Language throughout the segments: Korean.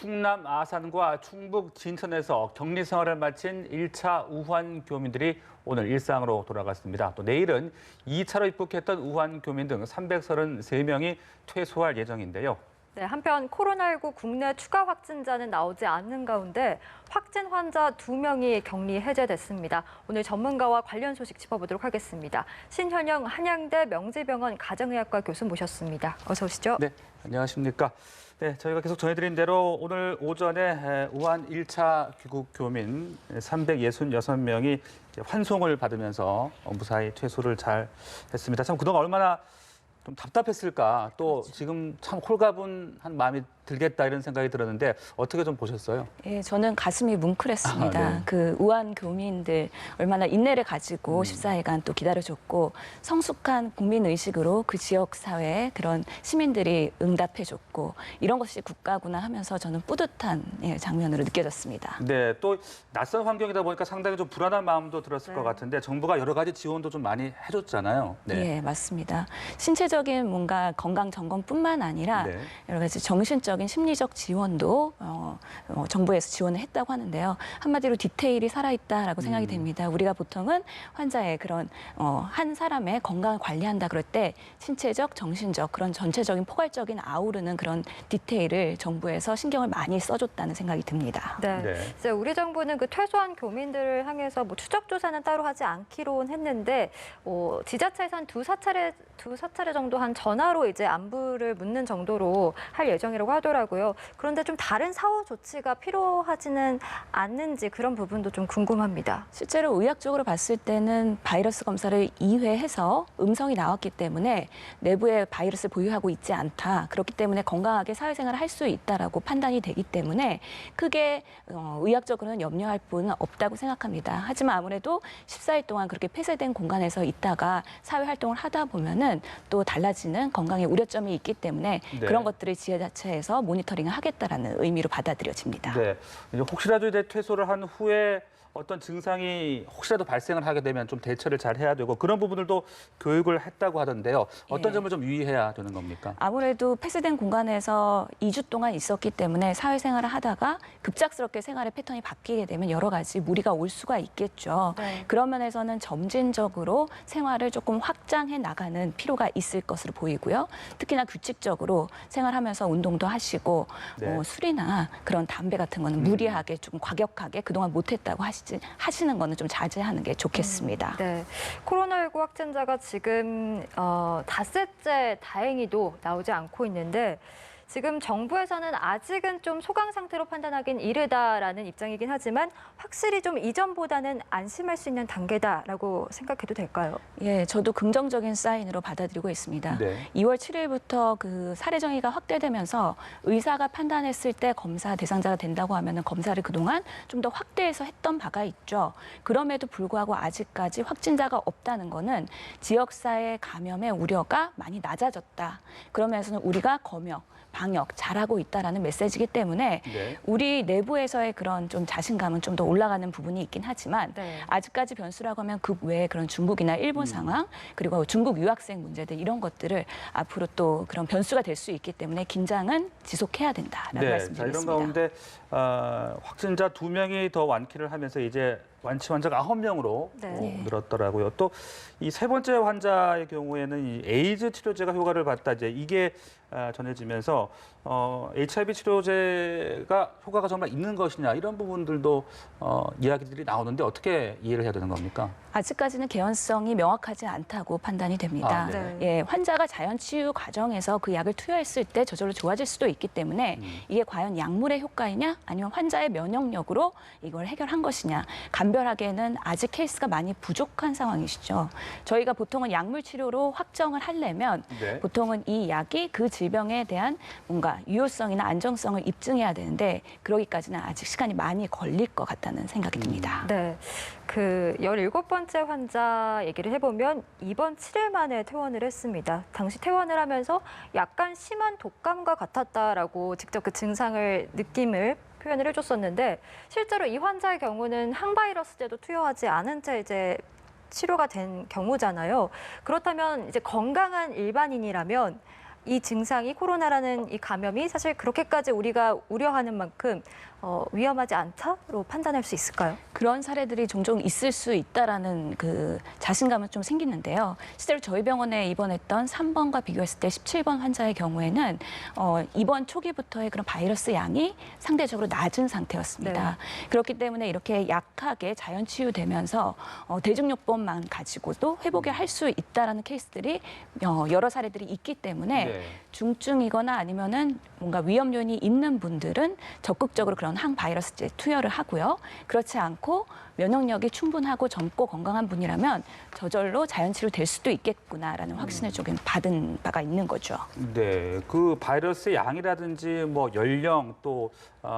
충남 아산과 충북 진천에서 격리 생활을 마친 1차 우한 교민들이 오늘 일상으로 돌아갔습니다. 또 내일은 2차로 입국했던 우한 교민 등 333명이 퇴소할 예정인데요. 네, 한편 코로나19 국내 추가 확진자는 나오지 않는 가운데 확진 환자 2명이 격리 해제됐습니다. 오늘 전문가와 관련 소식 짚어보도록 하겠습니다. 신현영 한양대 명지병원 가정의학과 교수 모셨습니다. 어서 오시죠. 네, 안녕하십니까. 네, 저희가 계속 전해드린 대로 오늘 오전에 우한 1차 귀국 교민 366명이 환송을 받으면서 무사히 퇴소를 잘 했습니다. 참 그동안 얼마나 좀 답답했을까, 또 그렇죠. 지금 참 홀가분한 마음이 들겠다 이런 생각이 들었는데 어떻게 좀 보셨어요? 예, 저는 가슴이 뭉클했습니다. 네. 그 우한 교민들 얼마나 인내를 가지고 14일간 또 기다려줬고 성숙한 국민의식으로 그 지역 사회에 그런 시민들이 응답해줬고 이런 것이 국가구나 하면서 저는 뿌듯한 장면으로 느껴졌습니다. 네, 또 낯선 환경이다 보니까 상당히 좀 불안한 마음도 들었을 것 같은데 정부가 여러 가지 지원도 좀 많이 해줬잖아요. 네, 맞습니다. 신체적인 뭔가 건강 점검뿐만 아니라 여러 가지 정신적인 심리적 지원도 정부에서 지원을 했다고 하는데요. 한마디로 디테일이 살아있다라고 생각이 됩니다. 우리가 보통은 환자의 그런 한 사람의 건강을 관리한다 그럴 때 신체적, 정신적 그런 전체적인 포괄적인 아우르는 그런 디테일을 정부에서 신경을 많이 써줬다는 생각이 듭니다. 네. 이제 우리 정부는 그 퇴소한 교민들을 향해서 뭐 추적 조사는 따로 하지 않기로 했는데 지자체에서 한 두세 차례 정도 한 전화로 이제 안부를 묻는 정도로 할 예정이라고 하더라고요. 그런데 좀 다른 사후 조치가 필요하지는 않는지 그런 부분도 좀 궁금합니다. 실제로 의학적으로 봤을 때는 바이러스 검사를 2회 해서 음성이 나왔기 때문에 내부에 바이러스를 보유하고 있지 않다. 그렇기 때문에 건강하게 사회생활을 할 수 있다라고 판단이 되기 때문에 크게 의학적으로는 염려할 부분은 없다고 생각합니다. 하지만 아무래도 14일 동안 그렇게 폐쇄된 공간에서 있다가 사회활동을 하다 보면은 또 달라지는 건강에 우려점이 있기 때문에 그런 것들을 지자체에서 모니터링을 하겠다라는 의미로 받아들여집니다. 네, 이제 혹시라도 이제 퇴소를 한 후에 어떤 증상이 혹시라도 발생을 하게 되면 좀 대처를 잘 해야 되고 그런 부분들도 교육을 했다고 하던데요. 어떤 점을 좀 유의해야 되는 겁니까? 아무래도 폐쇄된 공간에서 2주 동안 있었기 때문에 사회생활을 하다가 급작스럽게 생활의 패턴이 바뀌게 되면 여러 가지 무리가 올 수가 있겠죠. 그런 면에서는 점진적으로 생활을 조금 확장해 나가는 필요가 있을 것으로 보이고요. 특히나 규칙적으로 생활하면서 운동도 하시고 술이나 그런 담배 같은 거는 무리하게 좀 과격하게 그동안 못했다고 하시는 거는 좀 자제하는 게 좋겠습니다. 네, 코로나19 확진자가 지금 닷새째 다행히도 나오지 않고 있는데 지금 정부에서는 아직은 좀 소강 상태로 판단하긴 이르다라는 입장이긴 하지만 확실히 좀 이전보다는 안심할 수 있는 단계다라고 생각해도 될까요? 예, 저도 긍정적인 사인으로 받아들이고 있습니다. 2월 7일부터 그 사례 정의가 확대되면서 의사가 판단했을 때 검사 대상자가 된다고 하면은 검사를 그동안 좀 더 확대해서 했던 바가 있죠. 그럼에도 불구하고 아직까지 확진자가 없다는 거는 지역사회 감염의 우려가 많이 낮아졌다. 그러면서는 우리가 검역, 방역 잘하고 있다라는 메시지이기 때문에 우리 내부에서의 그런 좀 자신감은 좀 더 올라가는 부분이 있긴 하지만 아직까지 변수라고 하면 그 외에 그런 중국이나 일본 상황 그리고 중국 유학생 문제들 이런 것들을 앞으로 또 그런 변수가 될 수 있기 때문에 긴장은 지속해야 된다라고 말씀드리겠습니다. 이런 가운데 확진자 2명이 더 완쾌를 하면서 이제 완치 환자가 9명으로 늘었더라고요. 또 이 세 번째 환자의 경우에는 이 에이즈 치료제가 효과를 봤다. 이제 이게 전해지면서 HIV 치료제가 효과가 정말 있는 것이냐 이런 부분들도 이야기들이 나오는데 어떻게 이해를 해야 되는 겁니까? 아직까지는 개연성이 명확하지 않다고 판단이 됩니다. 예, 환자가 자연 치유 과정에서 그 약을 투여했을 때 저절로 좋아질 수도 있기 때문에 이게 과연 약물의 효과이냐 아니면 환자의 면역력으로 이걸 해결한 것이냐 감별하기에는 아직 케이스가 많이 부족한 상황이시죠. 저희가 보통은 약물 치료로 확정을 하려면 보통은 이 약이 그 질병에 대한 뭔가 유효성이나 안정성을 입증해야 되는데 그러기까지는 아직 시간이 많이 걸릴 것 같다는 생각이 듭니다. 네, 그 17번째 환자 얘기를 해보면 이번 7일 만에 퇴원을 했습니다. 당시 퇴원을 하면서 약간 심한 독감과 같았다라고 직접 그 느낌을 표현을 해줬었는데 실제로 이 환자의 경우는 항바이러스제도 투여하지 않은 채 이제 치료가 된 경우잖아요. 그렇다면 이제 건강한 일반인이라면 이 증상이 코로나라는 이 감염이 사실 그렇게까지 우리가 우려하는 만큼 위험하지 않다로 판단할 수 있을까요? 그런 사례들이 종종 있을 수 있다라는 그 자신감은 좀 생기는데요. 실제로 저희 병원에 입원했던 3번과 비교했을 때 17번 환자의 경우에는 입원 초기부터의 그런 바이러스 양이 상대적으로 낮은 상태였습니다. 네. 그렇기 때문에 이렇게 약하게 자연 치유되면서 대증요법만 가지고도 회복을 할 수 있다라는 케이스들이 여러 사례들이 있기 때문에 네. 중증이거나 아니면은 뭔가 위험 요인이 있는 분들은 적극적으로 그런 항바이러스제 투여를 하고요. 그렇지 않고 면역력이 충분하고 젊고 건강한 분이라면 저절로 자연 치료될 수도 있겠구나라는 확신을 조금 받은 바가 있는 거죠. 네, 그 바이러스의 양이라든지 뭐 연령 또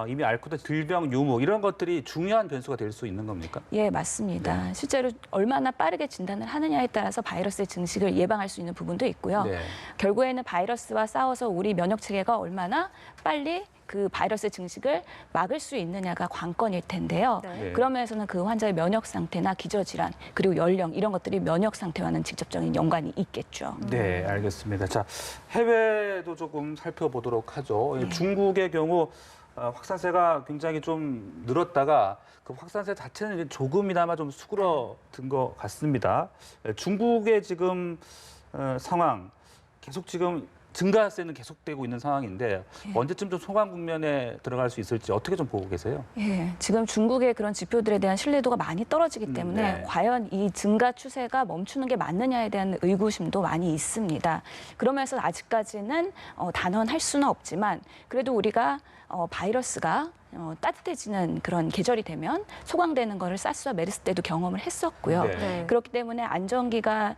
이미 앓고 있던 질병 유무 이런 것들이 중요한 변수가 될 수 있는 겁니까? 예, 맞습니다. 실제로 얼마나 빠르게 진단을 하느냐에 따라서 바이러스의 증식을 예방할 수 있는 부분도 있고요. 네. 결국에는 바이러스와 싸워서 우리 면역 체계가 얼마나 빨리 그 바이러스 증식을 막을 수 있느냐가 관건일 텐데요. 네. 그런 면에서는 그 환자의 면역 상태나 기저질환 그리고 연령 이런 것들이 면역 상태와는 직접적인 연관이 있겠죠. 네, 알겠습니다. 자, 해외도 조금 살펴보도록 하죠. 네. 중국의 경우 확산세가 굉장히 좀 늘었다가 그 확산세 자체는 이제 조금이나마 좀 수그러든 것 같습니다. 중국의 지금 상황 계속 지금 증가세는 계속되고 있는 상황인데 언제쯤 좀 소강 국면에 들어갈 수 있을지 어떻게 좀 보고 계세요? 예, 지금 중국의 그런 지표들에 대한 신뢰도가 많이 떨어지기 때문에 네. 과연 이 증가 추세가 멈추는 게 맞느냐에 대한 의구심도 많이 있습니다. 그러면서 아직까지는 단언할 수는 없지만 그래도 우리가 바이러스가 따뜻해지는 그런 계절이 되면 소강되는 거를 사스와 메르스 때도 경험을 했었고요. 네. 네. 그렇기 때문에 안정기가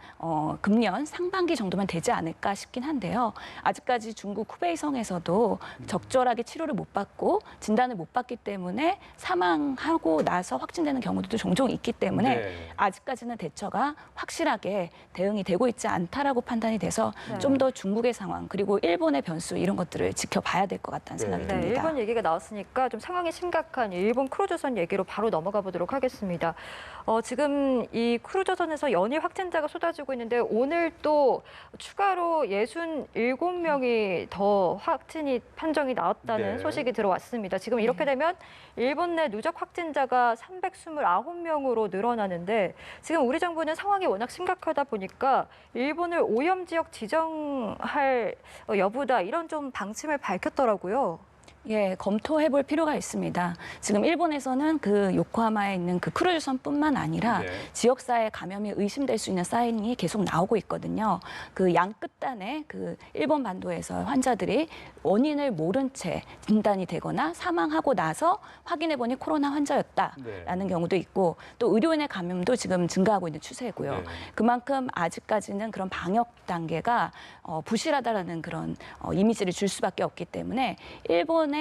금년 상반기 정도면 되지 않을까 싶긴 한데요. 아직까지 중국 후베이성에서도 적절하게 치료를 못 받고 진단을 못 받기 때문에 사망하고 나서 확진되는 경우도 종종 있기 때문에 네. 아직까지는 대처가 확실하게 대응이 되고 있지 않다라고 판단이 돼서 네. 좀 더 중국의 상황 그리고 일본의 변수 이런 것들을 지켜봐야 될 것 같다는 네. 생각이 네, 듭니다. 일본 얘기가 나왔으니까 좀 상황이 심각한 일본 크루즈선 얘기로 바로 넘어가 보도록 하겠습니다. 지금 이 크루즈선에서 연일 확진자가 쏟아지고 있는데 오늘 또 추가로 67명이 더 확진이 판정이 나왔다는 네. 소식이 들어왔습니다. 지금 이렇게 되면 일본 내 누적 확진자가 329명으로 늘어나는데 지금 우리 정부는 상황이 워낙 심각하다 보니까 일본을 오염 지역 지정할 여부다 이런 좀 방침을 밝혔더라고요. 예, 검토해 볼 필요가 있습니다. 지금 일본에서는 그 요코하마에 있는 그 크루즈선뿐만 아니라 네. 지역사회 감염이 의심될 수 있는 사인이 계속 나오고 있거든요. 그 양 끝단에 그 일본 반도에서 환자들이 원인을 모른 채 진단이 되거나 사망하고 나서 확인해 보니 코로나 환자였다라는 네. 경우도 있고 또 의료인의 감염도 지금 증가하고 있는 추세고요. 네. 그만큼 아직까지는 그런 방역 단계가 부실하다라는 그런 이미지를 줄 수밖에 없기 때문에 일본에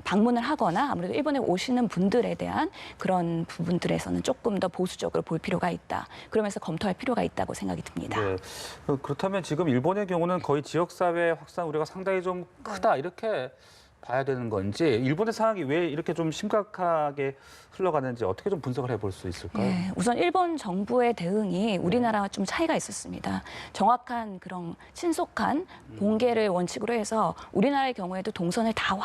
방문을 하거나 아무래도 일본에 오시는 분들에 대한 그런 부분들에서는 조금 더 보수적으로 볼 필요가 있다. 그러면서 검토할 필요가 있다고 생각이 듭니다. 네. 그렇다면 지금 일본의 경우는 거의 지역사회 확산 우려가 상당히 좀 크다 이렇게 봐야 되는 건지 일본의 상황이 왜 이렇게 좀 심각하게 흘러가는지 어떻게 좀 분석을 해볼 수 있을까요? 예, 우선 일본 정부의 대응이 우리나라와 좀 차이가 있었습니다. 정확한 그런 신속한 공개를 원칙으로 해서 우리나라의 경우에도 동선을 다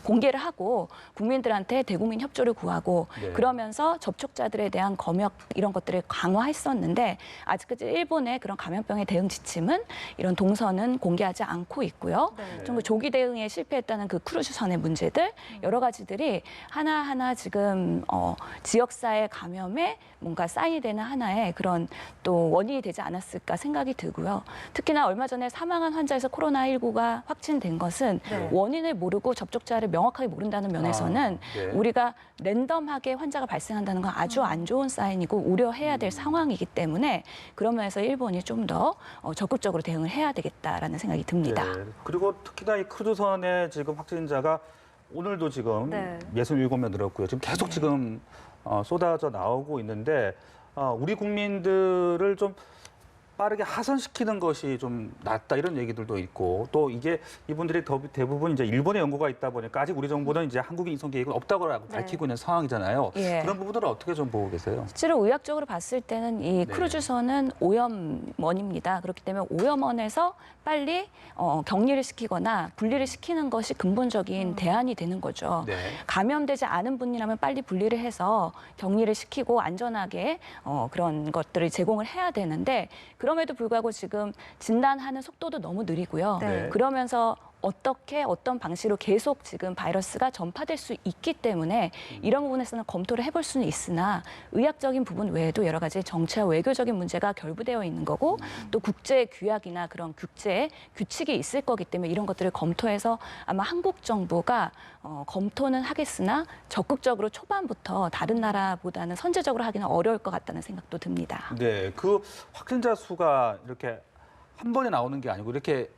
공개를 하고 국민들한테 대국민 협조를 구하고 네. 그러면서 접촉자들에 대한 검역 이런 것들을 강화했었는데 아직까지 일본의 그런 감염병의 대응 지침은 이런 동선은 공개하지 않고 있고요. 네. 좀 조기 대응에 실패했다는 그 크루즈선의 문제들 여러 가지들이 하나하나 지금 지역사회 감염에 뭔가 사인이 되는 하나의 그런 또 원인이 되지 않았을까 생각이 들고요. 특히나 얼마 전에 사망한 환자에서 코로나19가 확진된 것은 네. 원인을 모르고 접촉자를 명확하게 모른다는 면에서는 네. 우리가 랜덤하게 환자가 발생한다는 건 아주 안 좋은 사인이고 우려해야 될 상황이기 때문에 그런 면에서 일본이 좀 더 적극적으로 대응을 해야 되겠다라는 생각이 듭니다. 네. 그리고 특히나 이 크루즈선의 지금 확진자가 오늘도 지금 네. 67명 늘었고요. 지금 계속 지금 쏟아져 나오고 있는데 우리 국민들을 좀 빠르게 하선시키는 것이 좀 낫다 이런 얘기들도 있고 또 이게 이분들이 대부분 이제 일본에 연구가 있다 보니까 아직 우리 정부는 이제 한국인 인선 계획은 없다고 밝히고 있는 상황이잖아요. 예. 그런 부분들은 어떻게 좀 보고 계세요? 실제로 의학적으로 봤을 때는 이 크루즈선은 오염원입니다. 그렇기 때문에 오염원에서 빨리 격리를 시키거나 분리를 시키는 것이 근본적인 대안이 되는 거죠. 네. 감염되지 않은 분이라면 빨리 분리를 해서 격리를 시키고 안전하게 그런 것들을 제공을 해야 되는데 그럼에도 불구하고 지금 진단하는 속도도 너무 느리고요. 네. 그러면서 어떤 방식으로 계속 지금 바이러스가 전파될 수 있기 때문에 이런 부분에서는 검토를 해볼 수는 있으나 의학적인 부분 외에도 여러 가지 정치와 외교적인 문제가 결부되어 있는 거고 또 국제 규약이나 그런 국제 규칙이 있을 거기 때문에 이런 것들을 검토해서 아마 한국 정부가 검토는 하겠으나 적극적으로 초반부터 다른 나라보다는 선제적으로 하기는 어려울 것 같다는 생각도 듭니다. 네, 그 확진자 수가 이렇게 한 번에 나오는 게 아니고 이렇게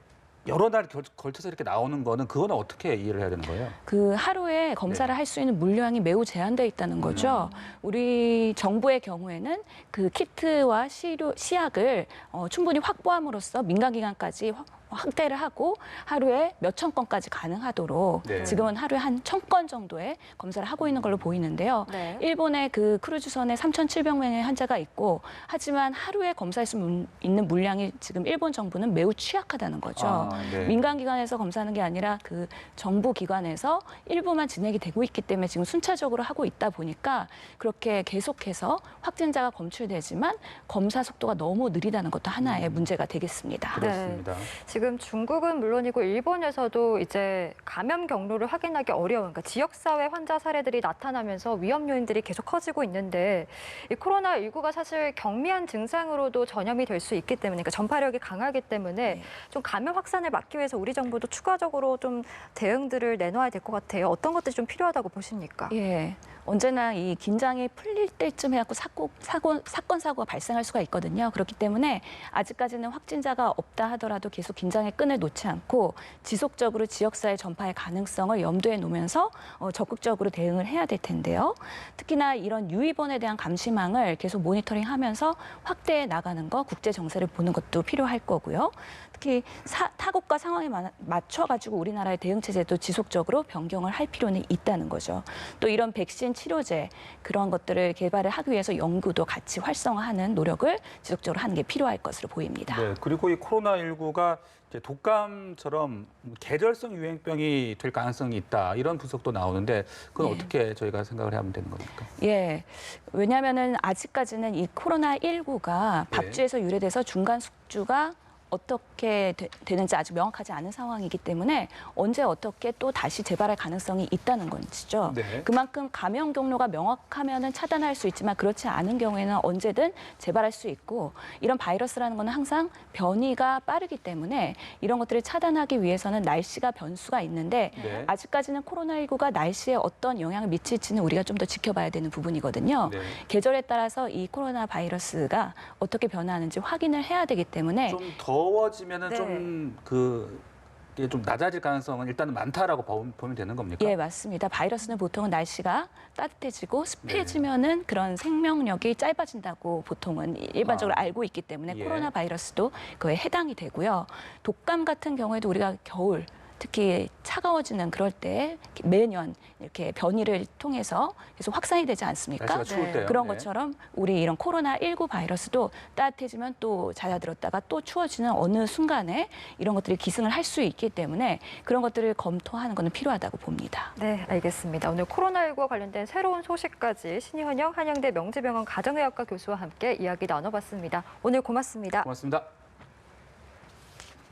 여러 날 걸쳐서 이렇게 나오는 거는 그거는 어떻게 이해를 해야 되는 거예요? 그 하루에 검사를 할 수 있는 물량이 매우 제한돼 있다는 거죠. 우리 정부의 경우에는 그 키트와 시약을 충분히 확보함으로써 민간기관까지 확대를 하고 하루에 몇천 건까지 가능하도록 네. 지금은 하루에 한 1,000건 정도의 검사를 하고 있는 걸로 보이는데요. 네. 일본의 그 크루즈선에 3,700명의 환자가 있고 하지만 하루에 검사할 수 있는 물량이 지금 일본 정부는 매우 취약하다는 거죠. 네. 민간기관에서 검사하는 게 아니라 그 정부 기관에서 일부만 진행이 되고 있기 때문에 지금 순차적으로 하고 있다 보니까 그렇게 계속해서 확진자가 검출되지만 검사 속도가 너무 느리다는 것도 하나의 문제가 되겠습니다. 그렇습니다. 지금 중국은 물론이고 일본에서도 이제 감염 경로를 확인하기 어려운 그러니까 지역사회 환자 사례들이 나타나면서 위험 요인들이 계속 커지고 있는데 이 코로나19가 사실 경미한 증상으로도 전염이 될 수 있기 때문에 그러니까 전파력이 강하기 때문에 좀 감염 확산을 막기 위해서 우리 정부도 추가적으로 좀 대응들을 내놓아야 될 것 같아요. 어떤 것들이 좀 필요하다고 보십니까? 예. 언제나 이 긴장이 풀릴 때쯤 해갖고 사건 사고가 발생할 수가 있거든요. 그렇기 때문에 아직까지는 확진자가 없다 하더라도 계속 긴장의 끈을 놓지 않고 지속적으로 지역사회 전파의 가능성을 염두에 놓으면서 적극적으로 대응을 해야 될 텐데요. 특히나 이런 유입원에 대한 감시망을 계속 모니터링하면서 확대해 나가는 거, 국제 정세를 보는 것도 필요할 거고요. 특히 타국과 상황에 맞춰가지고 우리나라의 대응 체제도 지속적으로 변경을 할 필요는 있다는 거죠. 또 이런 백신 치료제 그런 것들을 개발을 하기 위해서 연구도 같이 활성화하는 노력을 지속적으로 하는 게 필요할 것으로 보입니다. 네, 그리고 이 코로나19가 이제 독감처럼 계절성 유행병이 될 가능성이 있다 이런 분석도 나오는데 그건 예. 어떻게 저희가 생각을 하면 되는 겁니까? 예, 왜냐하면은 아직까지는 이 코로나19가 밥주에서 유래돼서 중간 숙주가 어떻게 되는지 아직 명확하지 않은 상황이기 때문에 언제 어떻게 또 다시 재발할 가능성이 있다는 것이죠. 네. 그만큼 감염 경로가 명확하면은 차단할 수 있지만 그렇지 않은 경우에는 언제든 재발할 수 있고 이런 바이러스라는 건 항상 변이가 빠르기 때문에 이런 것들을 차단하기 위해서는 날씨가 변수가 있는데 네. 아직까지는 코로나19가 날씨에 어떤 영향을 미칠지는 우리가 좀 더 지켜봐야 되는 부분이거든요. 네. 계절에 따라서 이 코로나 바이러스가 어떻게 변화하는지 확인을 해야 되기 때문에 좀 더워지면은 네. 이게 좀 낮아질 가능성은 일단은 많다라고 보면 되는 겁니까? 예, 맞습니다. 바이러스는 보통은 날씨가 따뜻해지고 습해지면은 그런 생명력이 짧아진다고 보통은 일반적으로 알고 있기 때문에 예. 코로나 바이러스도 그에 해당이 되고요. 독감 같은 경우에도 우리가 겨울 특히 차가워지는 그럴 때 매년 이렇게 변이를 통해서 계속 확산이 되지 않습니까? 날씨가 추울 때요. 그런 네. 것처럼 우리 이런 코로나19 바이러스도 따뜻해지면 또 잦아들었다가 또 추워지는 어느 순간에 이런 것들이 기승을 할 수 있기 때문에 그런 것들을 검토하는 것은 필요하다고 봅니다. 네, 알겠습니다. 오늘 코로나19와 관련된 새로운 소식까지 신희헌영 한양대 명지병원 가정의학과 교수와 함께 이야기 나눠봤습니다. 오늘 고맙습니다. 고맙습니다.